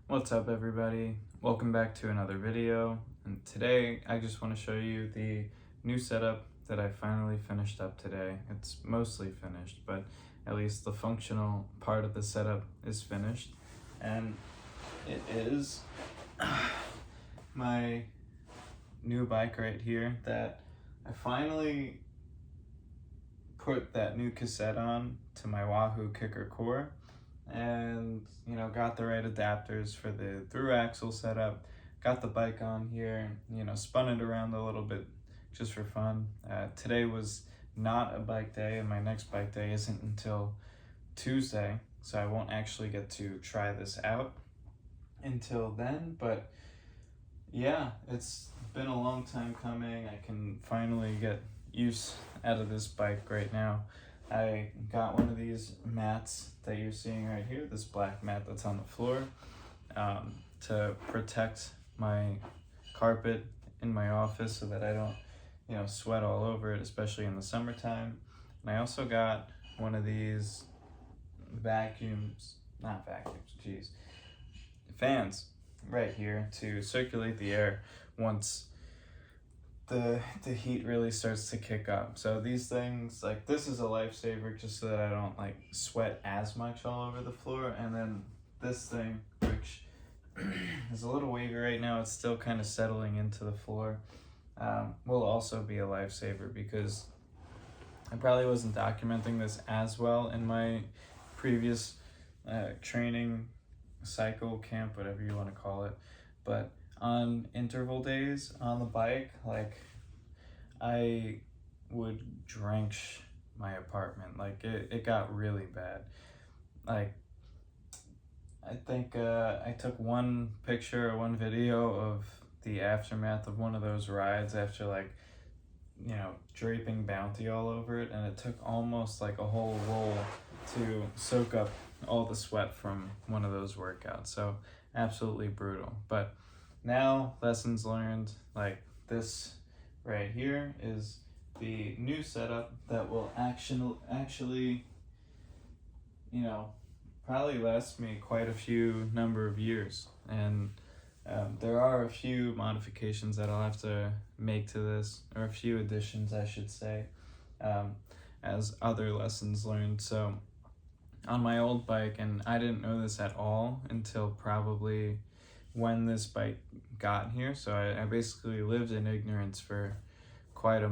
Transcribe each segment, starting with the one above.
What's up everybody? Welcome back to another video, and today I just want to show you the new setup that I finally finished up today. It's mostly finished, but at least the functional part of the setup is finished, and it is my new bike right here that I finally put that new cassette on to my Wahoo KICKR Core, and got the right adapters for the through axle setup, got the bike on here, spun it around a little bit just for fun. Today was not a bike day, and my next bike day isn't until Tuesday, so I won't actually get to try this out until then. But yeah, it's been a long time coming. I can finally get use out of this bike right now. I got one of these mats that you're seeing right here, this black mat that's on the floor, to protect my carpet in my office so that I don't, sweat all over it, especially in the summertime. And I also got one of these fans right here to circulate the air once the heat really starts to kick up. So these things, like, this is a lifesaver just so that I don't sweat as much all over the floor. And then this thing, which is a little wavy right now, it's still kind of settling into the floor, will also be a lifesaver, because I probably wasn't documenting this as well in my previous training cycle, camp, whatever you want to call it. But on interval days on the bike, I would drench my apartment. It got really bad. I think I took one picture or one video of the aftermath of one of those rides after draping Bounty all over it, and it took almost a whole roll to soak up all the sweat from one of those workouts. So absolutely brutal. But now, lessons learned, this right here is the new setup that will actually, probably last me quite a few number of years. And there are a few modifications that I'll have to make to this, or a few additions, I should say, as other lessons learned. So on my old bike, and I didn't know this at all until probably when this bike got here, so I basically lived in ignorance for quite a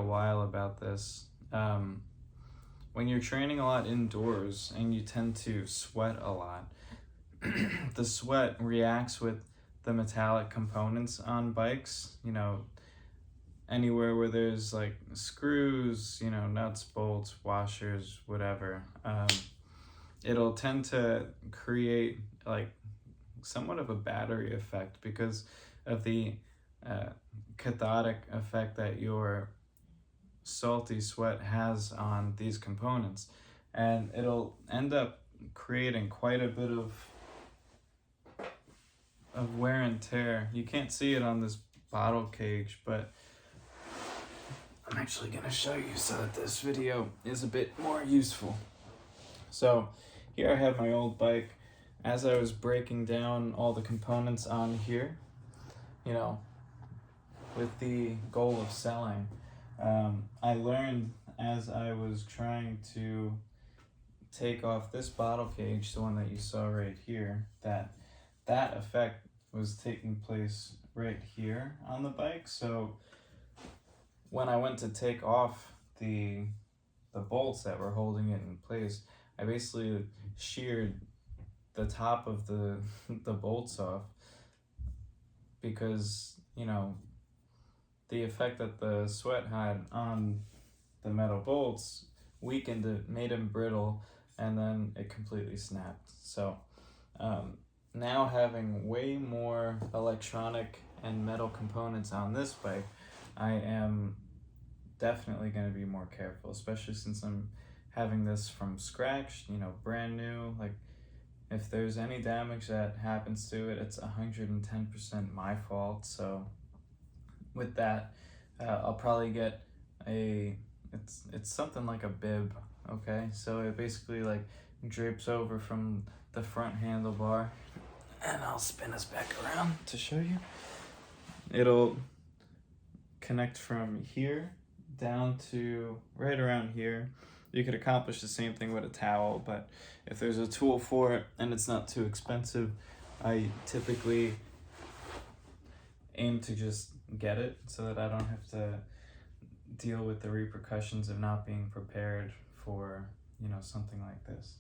while about this. When you're training a lot indoors and you tend to sweat a lot, the sweat reacts with the metallic components on bikes, anywhere where there's screws, nuts, bolts, washers, whatever. It'll tend to create somewhat of a battery effect because of the cathodic effect that your salty sweat has on these components, and it'll end up creating quite a bit of wear and tear. You can't see it on this bottle cage, but I'm actually gonna show you so that this video is a bit more useful. So here I have my old bike. As I was breaking down all the components on here, with the goal of selling, I learned as I was trying to take off this bottle cage, the one that you saw right here, that effect was taking place right here on the bike. So when I went to take off the bolts that were holding it in place, I basically sheared the top of the bolts off, because the effect that the sweat had on the metal bolts weakened it, made them brittle, and then it completely snapped. So now, having way more electronic and metal components on this bike, I am definitely going to be more careful, especially since I'm having this from scratch, brand new. If there's any damage that happens to it, it's 110% my fault. So with that, I'll probably get it's something like a bib, okay? So it basically drapes over from the front handlebar And I'll spin us back around to show you. It'll connect from here down to right around here. You could accomplish the same thing with a towel, but if there's a tool for it and it's not too expensive, I typically aim to just get it so that I don't have to deal with the repercussions of not being prepared for, you know, something like this.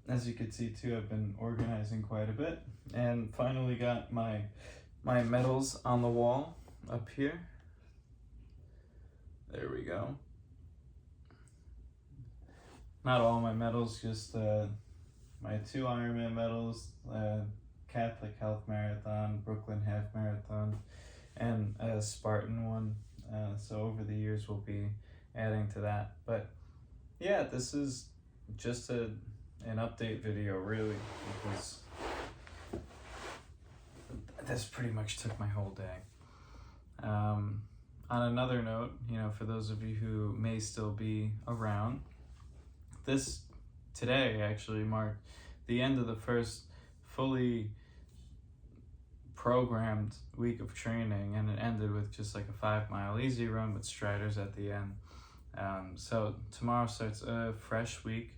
As you can see too, I've been organizing quite a bit and finally got my medals on the wall up here. There we go. Not all my medals, just my 2 Ironman medals, Catholic Health Marathon, Brooklyn Half Marathon, and a Spartan one. So over the years we'll be adding to that. But yeah, this is just an update video really, because this pretty much took my whole day. On another note, you know, for those of you who may still be around, today actually marked the end of the first fully programmed week of training, and it ended with just like a 5-mile easy run with striders at the end. So tomorrow starts a fresh week,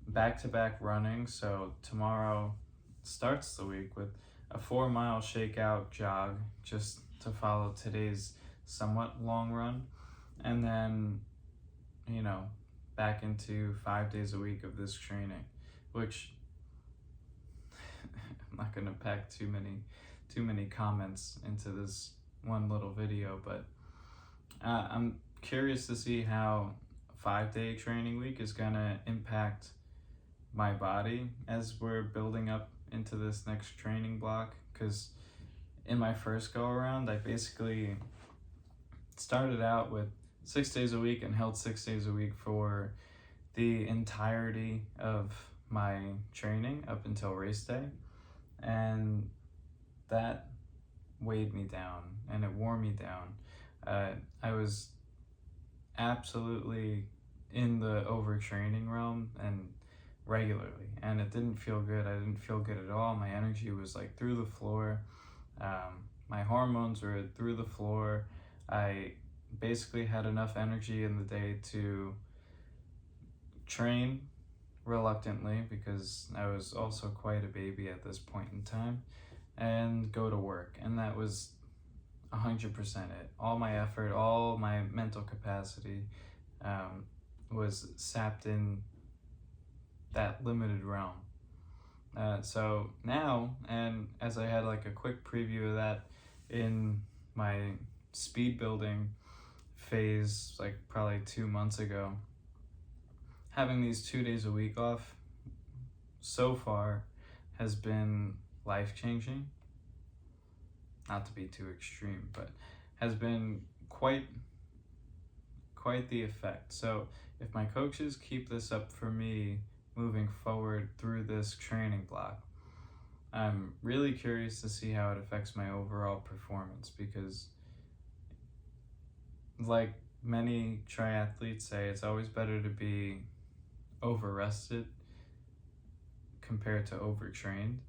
back-to-back running. So tomorrow starts the week with a 4-mile shakeout jog just to follow today's somewhat long run, and then, you know, back into 5 days a week of this training, which I'm not gonna pack too many comments into this one little video, but I'm curious to see how a 5-day training week is gonna impact my body as we're building up into this next training block. Because in my first go around, I basically started out with 6 days a week and held 6 days a week for the entirety of my training up until race day, and that weighed me down and it wore me down. I was absolutely in the overtraining realm and regularly, and it didn't feel good. I didn't feel good at all. My energy was like through the floor. My hormones were through the floor. I basically had enough energy in the day to train reluctantly, because I was also quite a baby at this point in time, and go to work. And that was 100% it. All my effort, all my mental capacity was sapped in that limited realm. So now, and as I had like a quick preview of that in my speed building phase, like probably 2 months ago, having these 2 days a week off so far has been life-changing. Not to be too extreme, but has been quite the effect. So if my coaches keep this up for me moving forward through this training block, I'm really curious to see how it affects my overall performance, because like many triathletes say, it's always better to be over-rested compared to overtrained.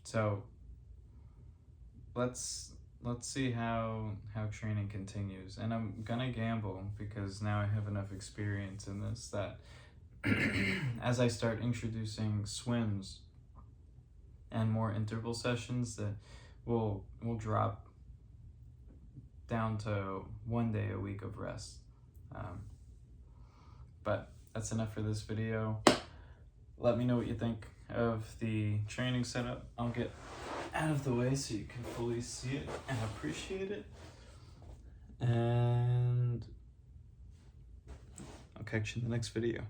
So let's see how training continues. And I'm gonna gamble, because now I have enough experience in this, that as I start introducing swims and more interval sessions, that will drop down to 1 day a week of rest. But that's enough for this video. Let me know what you think of the training setup. I'll get out of the way so you can fully see it and appreciate it. And I'll catch you in the next video.